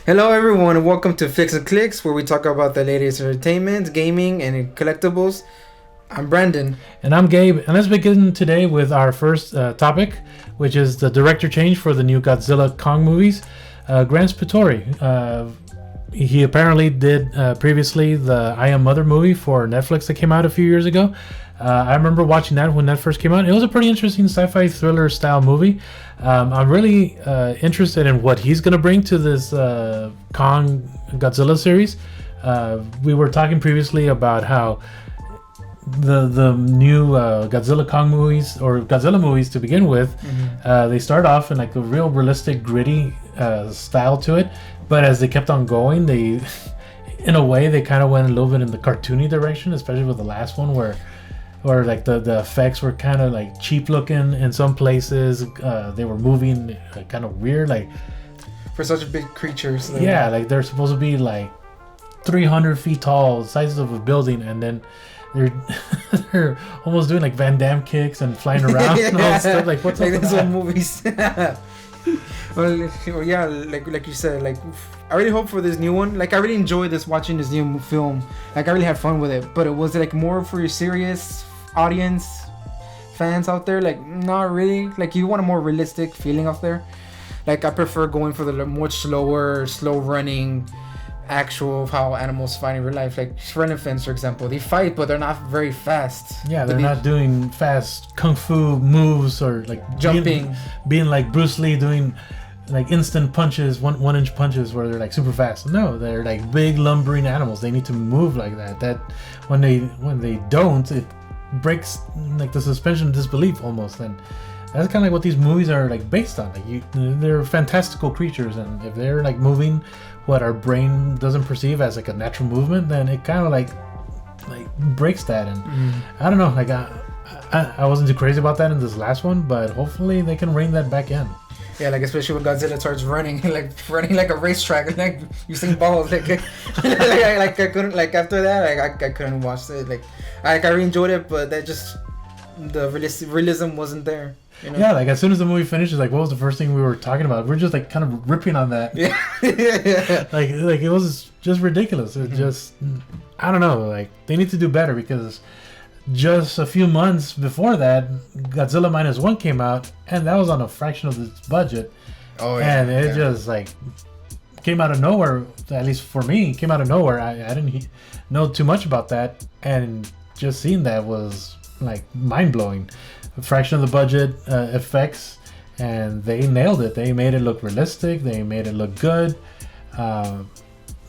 Hello, everyone, and welcome to Flix N Clix, where we talk about the latest entertainment, gaming, and collectibles. I'm Brandon. And I'm Gabe, and let's begin today with our first topic, which is the director change for the new Godzilla Kong movies. Grant Spiteri, he apparently did previously the I Am Mother movie for Netflix that came out a few years ago. I remember watching that when that first came out. It was a pretty interesting sci-fi thriller style movie. I'm really interested in what he's going to bring to this Kong Godzilla series. We were talking previously about how the new Godzilla Kong movies, or Godzilla movies to begin with, they start off in like a real realistic, gritty style to it. But as they kept on going, they, in a way, they kind of went a little bit in the cartoony direction, especially with the last one where like the effects were kind of like cheap looking in some places. They were moving kind of weird, like For such big creatures. yeah, like they're supposed to be like 300 feet tall, sizes of a building, and then they're almost doing like Van Damme kicks and flying around and all that stuff. Like, what's up with those that? old movies. Well, yeah, like you said, like I really hope for this new one. Like I really enjoyed watching this new film. Like I really had fun with it. But it was like more for your serious audience, fans out there. Like not really. Like you want a more realistic feeling out there. Like I prefer going for the much slower, slow running, actual of how animals fight in real life. Like elephants, for example, they fight, but they're not very fast. Yeah, they're not doing fast kung fu moves or like jumping, being like Bruce Lee doing like instant punches, one inch punches where they're like super fast. No, they're like big lumbering animals. They need to move like that. That when they don't, it breaks like the suspension of disbelief almost. And that's kind of like what these movies are like based on. Like they're fantastical creatures, and if they're like moving what our brain doesn't perceive as like a natural movement, then it kind of like breaks that. And I don't know, like I wasn't too crazy about that in this last one, but hopefully they can rein that back in. Yeah, like especially when Godzilla starts running like a racetrack, like using balls, like I couldn't, like after that, like I couldn't watch it. Like I really enjoyed it, but that just the realism wasn't there. You know? Yeah, like as soon as the movie finishes, like what was the first thing we were talking about? We're just like kind of ripping on that. Yeah. like it was just ridiculous. It just, I don't know, like they need to do better, because just a few months before that, Godzilla Minus One came out, and that was on a fraction of its budget. Oh yeah. And it just like came out of nowhere. At least for me, came out of nowhere. I didn't know too much about that, and just seeing that was like mind blowing. A fraction of the budget, effects, and they nailed it. They made it look realistic. They made it look good.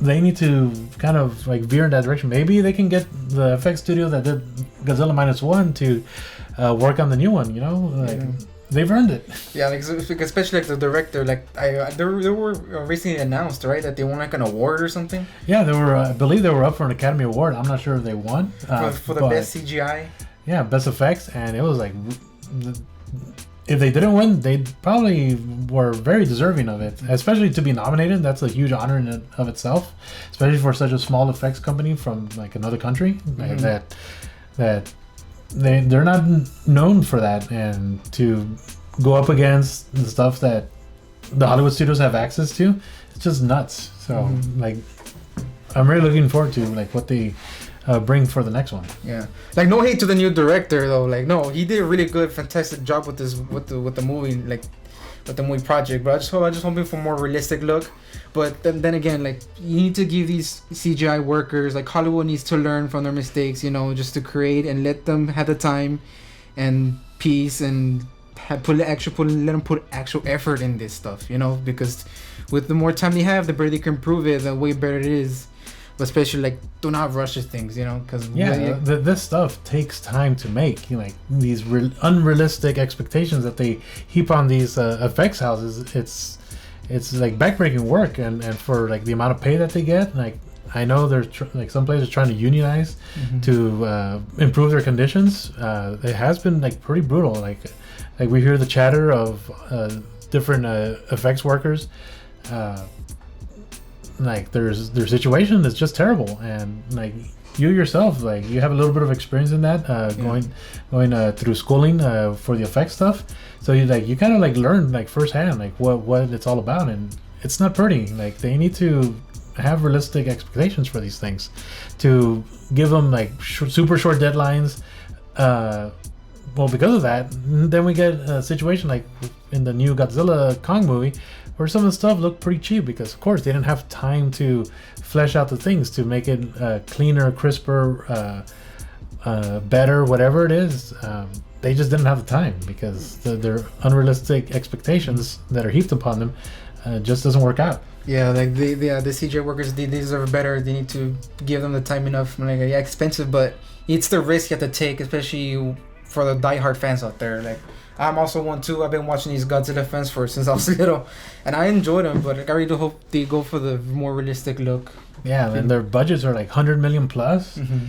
They need to kind of like veer in that direction. Maybe they can get the effects studio that did Godzilla Minus One to work on the new one. You know, like they've earned it. Yeah, like especially like the director. Like they were recently announced, right, that they won like an award or something. Yeah, they were. I believe they were up for an Academy Award. I'm not sure if they won for the best CGI. Yeah, best effects, and it was like, if they didn't win, they probably were very deserving of it. Especially to be nominated, that's a huge honor in and of itself. Especially for such a small effects company from like another country, like that they're not known for that, and to go up against the stuff that the Hollywood studios have access to, it's just nuts. So like, I'm really looking forward to like what they bring for the next one. Yeah, like no hate to the new director though. Like no, he did a really good, fantastic job with this with the movie, like with the movie project. But I just hoping for more realistic look. But then again, like you need to give these CGI workers, like Hollywood needs to learn from their mistakes, you know, just to create and let them have the time and peace and let them put actual effort in this stuff, you know, because with the more time they have, the better they can improve it, the way better it is. But especially like do not rush things, you know, because this stuff takes time to make. You know, like these unrealistic expectations that they heap on these effects houses, it's like backbreaking work, and for like the amount of pay that they get. Like I know there's like some places trying to unionize to improve their conditions. It has been like pretty brutal. Like we hear the chatter of different effects workers. Like their situation is just terrible, and like you yourself, like you have a little bit of experience in that, going through schooling for the effects stuff. So you kind of like learn like firsthand like what it's all about, and it's not pretty. Like they need to have realistic expectations for these things, to give them like super short deadlines. Well, because of that, then we get a situation like in the new Godzilla Kong movie, where some of the stuff looked pretty cheap because, of course, they didn't have time to flesh out the things to make it cleaner, crisper, better, whatever it is. They just didn't have the time because their unrealistic expectations that are heaped upon them just doesn't work out. Yeah, like the CGI workers, they deserve better. They need to give them the time enough. Like, yeah, expensive, but it's the risk you have to take, especially for the diehard fans out there. Like, I'm also one too. I've been watching these Godzilla fans since I was little, and I enjoy them. But like, I really hope they go for the more realistic look. Yeah, and their budgets are like 100 million plus. Mm-hmm.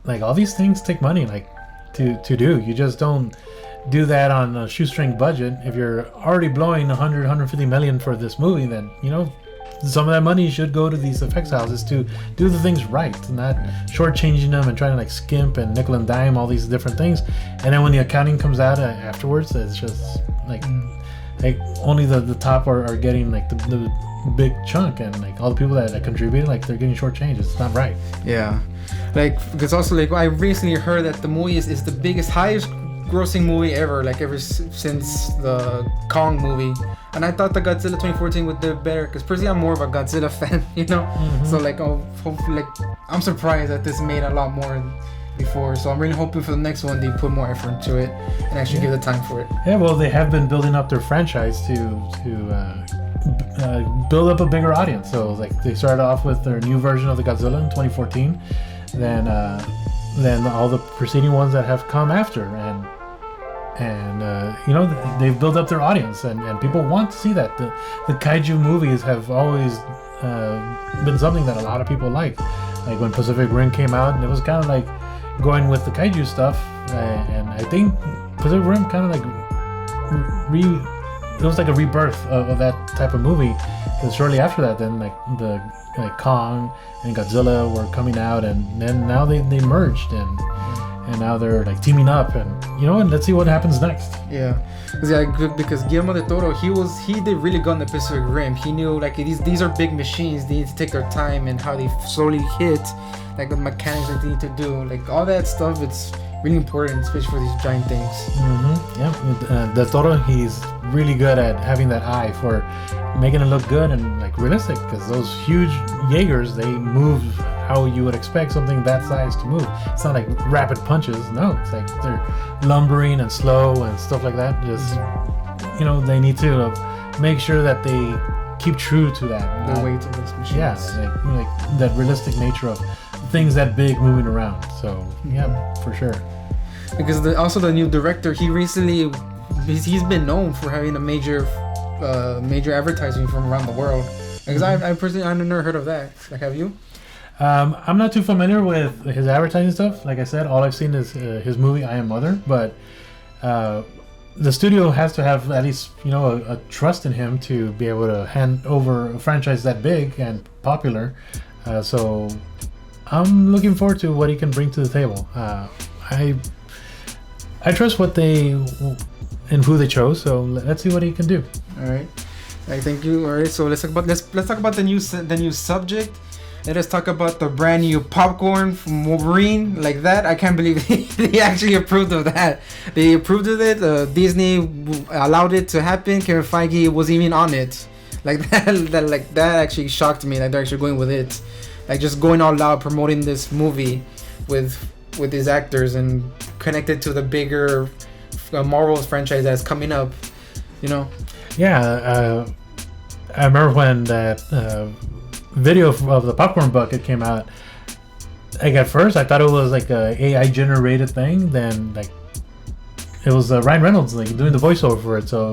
Like all these things take money, like to do. You just don't do that on a shoestring budget. If you're already blowing 150 million for this movie, then some of that money should go to these effects houses to do the things right, not shortchanging them and trying to like skimp and nickel and dime all these different things. And then when the accounting comes out afterwards, it's just like only the top are getting like the big chunk, and like all the people that contributed, like they're getting shortchanged. It's not right. Yeah, like because also like I recently heard that the movie is the highest grossing movie ever, like ever since the Kong movie. And I thought the Godzilla 2014 would do better, because personally I'm more of a Godzilla fan, Mm-hmm. So like, hopefully, like, I'm surprised that this made a lot more before. So I'm really hoping for the next one they put more effort into it and actually give the time for it. Yeah, well, they have been building up their franchise to build up a bigger audience. So like they started off with their new version of the Godzilla in 2014, then all the preceding ones that have come after, and they've built up their audience, and people want to see that. The kaiju movies have always been something that a lot of people like when Pacific Rim came out, and it was kind of like going with the kaiju stuff, and I think Pacific Rim kind of like it was like a rebirth of that type of movie, because shortly after that, then like Kong and Godzilla were coming out, and then now they merged, and now they're like teaming up, and and let's see what happens next. Yeah, because Guillermo del Toro, he did really good on the Pacific Rim. He knew like these are big machines. They need to take their time, and how they slowly hit, like the mechanics that they need to do, like all that stuff. It's really important, especially for these giant things. Mm-hmm. Yeah, Del Toro, he's really good at having that eye for making it look good and like realistic, because those huge Jaegers, they move how you would expect something that size to move. It's not like rapid punches. No, it's like they're lumbering and slow and stuff like that. Just they need to make sure that they keep true to that. The weight of those machines. Yeah, like that realistic nature of things that big moving around. So yeah, for sure. Because also the new director, he's been known for having a major advertising from around the world. Because I personally, I've never heard of that. Like, have you? I'm not too familiar with his advertising stuff. Like I said, all I've seen is his movie I Am Mother. But the studio has to have at least a trust in him to be able to hand over a franchise that big and popular. So I'm looking forward to what he can bring to the table. I trust what they and who they chose. So let's see what he can do. All right. Thank you. All right. So let's talk about the new subject. Let us talk about the brand new popcorn from Wolverine. Like that, I can't believe they actually approved of that. They approved of it. Disney allowed it to happen. Kevin Feige wasn't even on it. Like that actually shocked me. Like they're actually going with it. Like just going all loud promoting this movie with his actors and connected to the bigger Marvel's franchise that's coming up. Yeah, I remember when that video of the popcorn bucket came out. Like at first, I thought it was like a AI generated thing. Then like it was Ryan Reynolds like doing the voiceover for it. So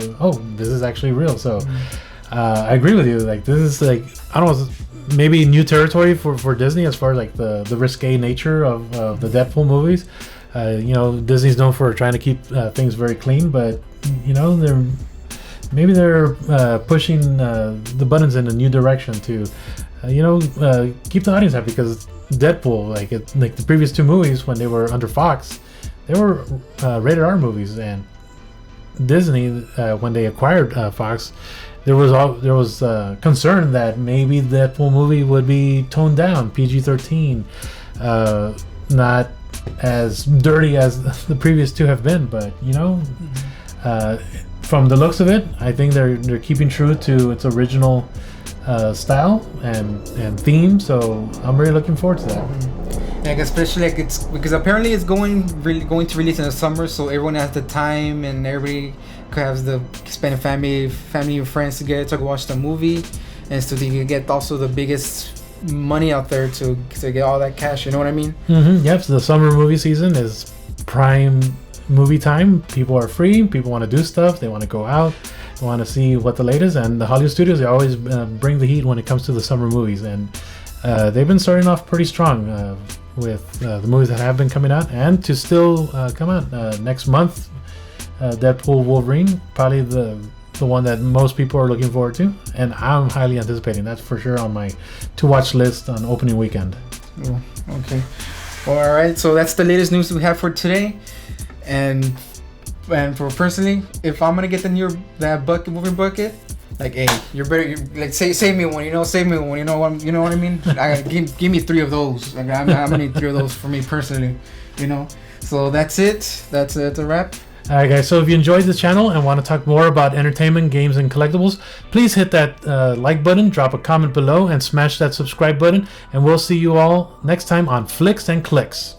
this is actually real. So I agree with you. Like this is like I don't know. Maybe new territory for Disney as far as like the risque nature of the Deadpool movies. Disney's known for trying to keep things very clean, but they're pushing the buttons in a new direction to keep the audience happy, because Deadpool, like the previous two movies when they were under Fox, they were rated R movies, and Disney, when they acquired Fox, there was concern that maybe the Deadpool movie would be toned down, PG-13, not as dirty as the previous two have been. But from the looks of it, I think they're keeping true to its original style and theme. So I'm really looking forward to that. Like especially like it's because apparently it's going to release in the summer, so everyone has the time and everybody has the spend family and friends together to go watch the movie, and so they can get also the biggest money out there to get all that cash. You know what I mean? Mm-hmm. Yep. So the summer movie season is prime movie time. People are free. People want to do stuff. They want to go out. They want to see what the latest. And the Hollywood studios, they always bring the heat when it comes to the summer movies, and they've been starting off pretty strong with the movies that have been coming out, and to still come out next month. Deadpool Wolverine, probably the one that most people are looking forward to, and I'm highly anticipating. That's for sure on my to-watch list on opening weekend. Oh, okay. Well, all right. So that's the latest news we have for today, and for personally, if I'm gonna get that moving bucket, like, hey, you're better. Like, save me one. Save me one. You know what I mean? Give me 3 of those. Like, I'm gonna need 3 of those for me personally. So that's it. That's a wrap. Alright guys, so if you enjoyed this channel and want to talk more about entertainment, games, and collectibles, please hit that like button, drop a comment below, and smash that subscribe button, and we'll see you all next time on Flix N Clix.